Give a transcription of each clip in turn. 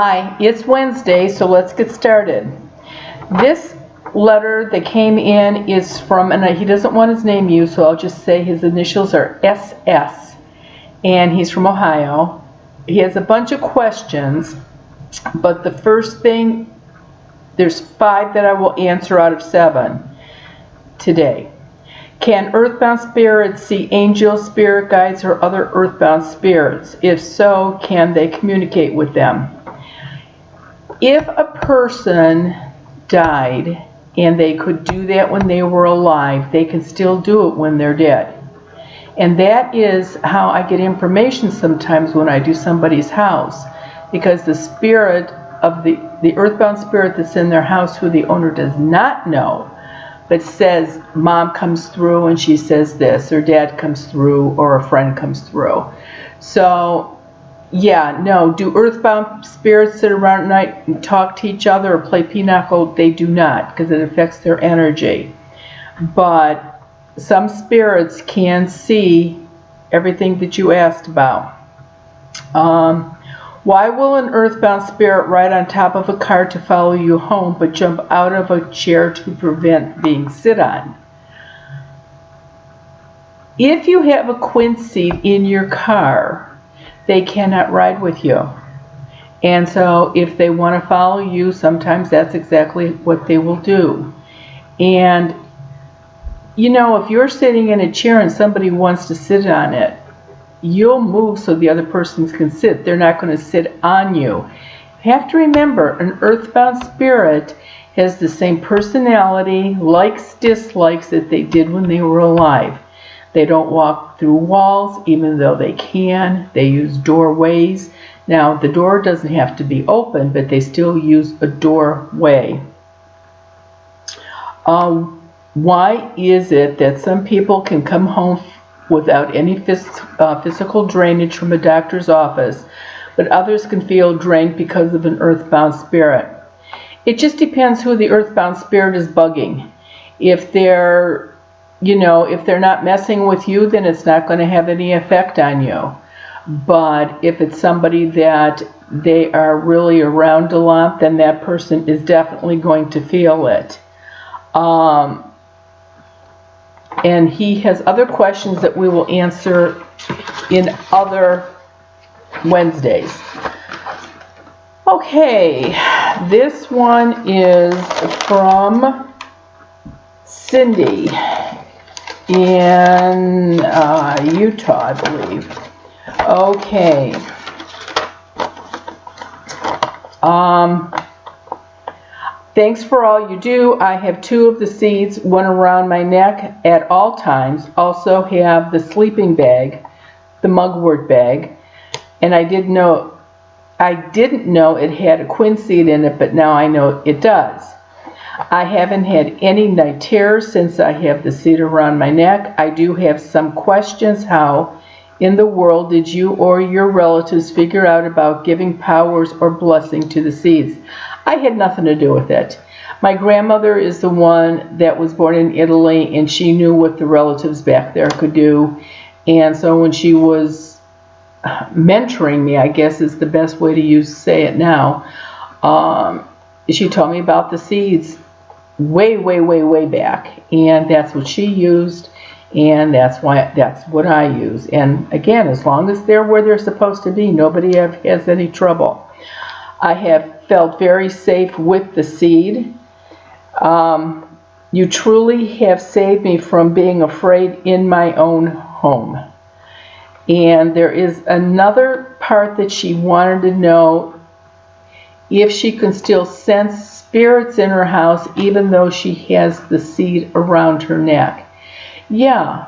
Hi, it's Wednesday, so let's get started. This letter that came in is from, and he doesn't want his name used, so I'll just say his initials are SS, and he's from Ohio. He has a bunch of questions, but the first thing, there's 5 that I will answer out of 7 today. Can earthbound spirits see angels, spirit guides, or other earthbound spirits? If so, can they communicate with them? If a person died and they could do that when they were alive, they can still do it when they're dead. And that is how I get information sometimes when I do somebody's house, because the spirit of the earthbound spirit that's in their house, who the owner does not know, but says mom comes through and she says this, or dad comes through, or a friend comes through. So yeah, no, do earthbound spirits sit around at night and talk to each other or play pinochle? They do not, because it affects their energy. But some spirits can see everything that you asked about. Why will an earthbound spirit ride on top of a car to follow you home but jump out of a chair to prevent being sit on? If you have a Quincy in your car, they cannot ride with you. And so if they want to follow you, sometimes that's exactly what they will do. And you know, if you're sitting in a chair and somebody wants to sit on it, you'll move so the other person can sit. They're not going to sit on you. You have to remember, an earthbound spirit has the same personality, likes, dislikes that they did when they were alive. They don't walk through walls, even though they can. They use doorways. Now, the door doesn't have to be open, but they still use a doorway. Why is it that some people can come home without any physical drainage from a doctor's office, but others can feel drained because of an earthbound spirit? It just depends who the earthbound spirit is bugging. If they're not messing with you, then it's not going to have any effect on you. But if it's somebody that they are really around a lot, then that person is definitely going to feel it. And he has other questions that we will answer in other Wednesdays. Okay, this one is from Cindy in Utah, I believe. Okay. Thanks for all you do. I have 2 of the seeds, one around my neck at all times. Also have the sleeping bag, the mugwort bag, and I didn't know it had a quinseed in it, but now I know it does. I haven't had any night terrors since I have the seed around my neck. I do have some questions. How in the world did you or your relatives figure out about giving powers or blessing to the seeds? I had nothing to do with it. My grandmother is the one that was born in Italy, and she knew what the relatives back there could do. And so when she was mentoring me, I guess is the best way to say it now, she told me about the seeds way back, and that's what she used, and that's what I use. And again, as long as they're where they're supposed to be, nobody has any trouble. I have felt very safe with the seed. You truly have saved me from being afraid in my own home. And there is another part that she wanted to know, if she can still sense spirits in her house even though she has the seed around her neck. Yeah,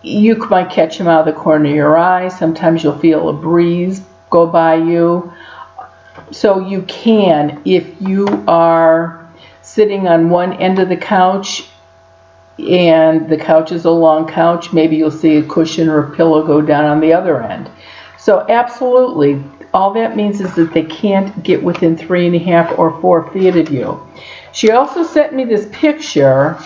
you might catch them out of the corner of your eye. Sometimes you'll feel a breeze go by you. So you can, if you are sitting on one end of the couch and the couch is a long couch, maybe you'll see a cushion or a pillow go down on the other end. So absolutely, all that means is that they can't get within 3.5 or 4 feet of you. She also sent me this picture,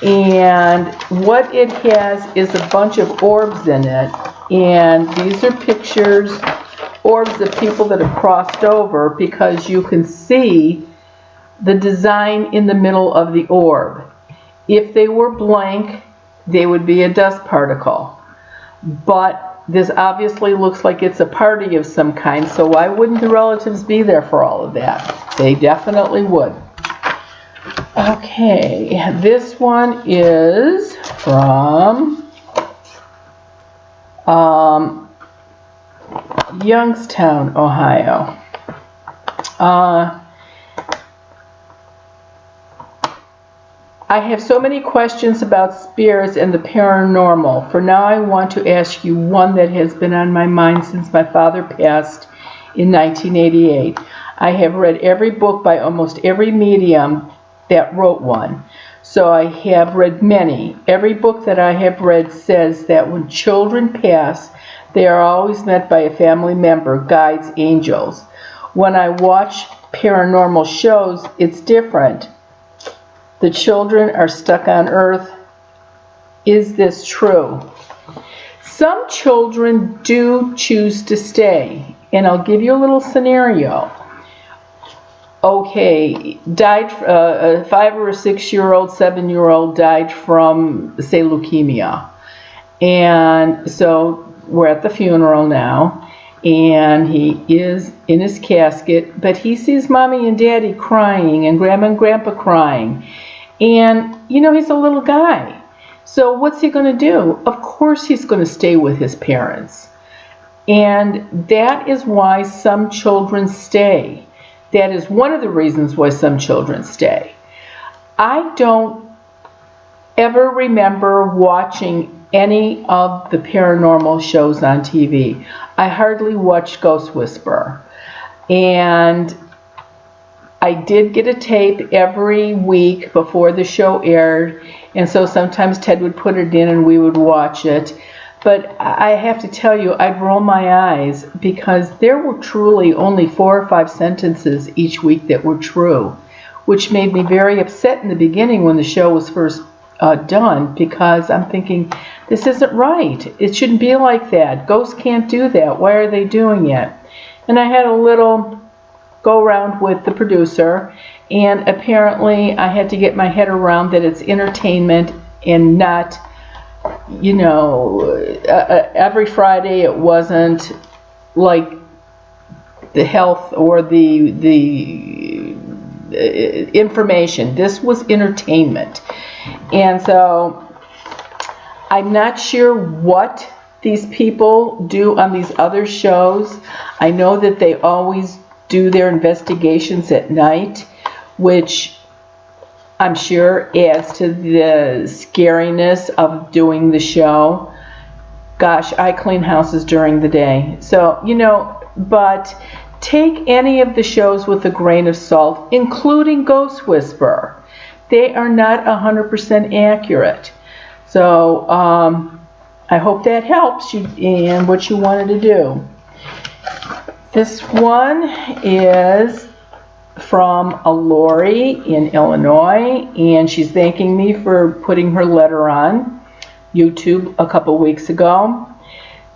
and what it has is a bunch of orbs in it, and these are pictures orbs of people that have crossed over, because you can see the design in the middle of the orb. If they were blank, they would be a dust particle. But this obviously looks like it's a party of some kind, so why wouldn't the relatives be there for all of that? They definitely would. Okay, this one is from Youngstown, Ohio. I have so many questions about spirits and the paranormal. For now, I want to ask you one that has been on my mind since my father passed in 1988. I have read every book by almost every medium that wrote one. So I have read many. Every book that I have read says that when children pass, they are always met by a family member, guides, angels. When I watch paranormal shows, it's different. The children are stuck on Earth. Is this true? Some children do choose to stay, and I'll give you a little scenario. Okay, died, a 5 or 6 year old, 7-year-old died from, say, leukemia. And so we're at the funeral now, and he is in his casket, but he sees mommy and daddy crying and grandma and grandpa crying. And, you know, he's a little guy. So what's he going to do? Of course he's going to stay with his parents. And that is why some children stay. That is one of the reasons why some children stay. I don't ever remember watching any of the paranormal shows on TV. I hardly watched Ghost Whisperer. And I did get a tape every week before the show aired, and so sometimes Ted would put it in and we would watch it. But I have to tell you, I'd roll my eyes because there were truly only 4 or 5 sentences each week that were true, which made me very upset in the beginning when the show was first done, because I'm thinking, this isn't right. It shouldn't be like that. Ghosts can't do that. Why are they doing it? And I had a little go around with the producer, and apparently I had to get my head around that it's entertainment and not, you know, every Friday. It wasn't like the health or the information. This was entertainment. And so I'm not sure what these people do on these other shows. I know that they always do their investigations at night, which I'm sure adds to the scariness of doing the show. Gosh, I clean houses during the day. So, you know, but take any of the shows with a grain of salt, including Ghost Whisperer. They are not 100% accurate. So, I hope that helps you in what you wanted to do. This one is from a Lori in Illinois, and she's thanking me for putting her letter on YouTube a couple weeks ago.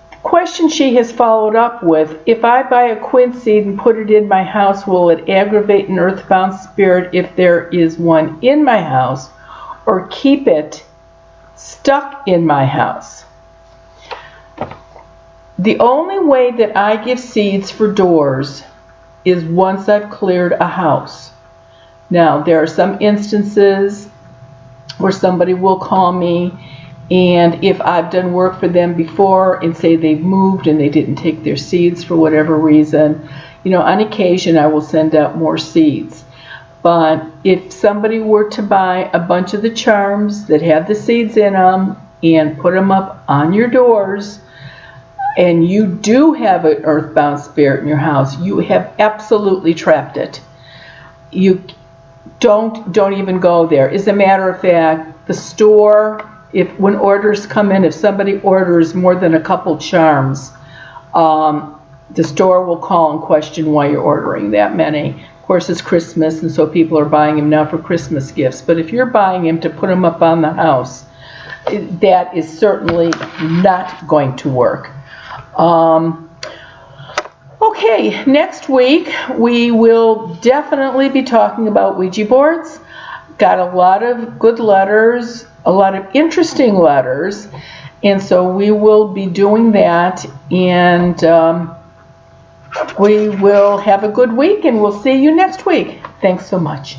The question she has followed up with: if I buy a Quincy and put it in my house, will it aggravate an earthbound spirit if there is one in my house, or keep it stuck in my house? The only way that I give seeds for doors is once I've cleared a house. Now, there are some instances where somebody will call me, and if I've done work for them before and say they've moved and they didn't take their seeds for whatever reason, you know, on occasion I will send out more seeds. But if somebody were to buy a bunch of the charms that have the seeds in them and put them up on your doors, and you do have an earthbound spirit in your house, you have absolutely trapped it. You don't even go there. As a matter of fact, the store, when orders come in, if somebody orders more than a couple charms, the store will call and question why you're ordering that many. Of course, it's Christmas, and so people are buying them now for Christmas gifts. But if you're buying them to put them up on the house, that is certainly not going to work. Okay, next week we will definitely be talking about Ouija boards. Got a lot of good letters, a lot of interesting letters, and so we will be doing that, and we will have a good week, and we'll see you next week. Thanks so much.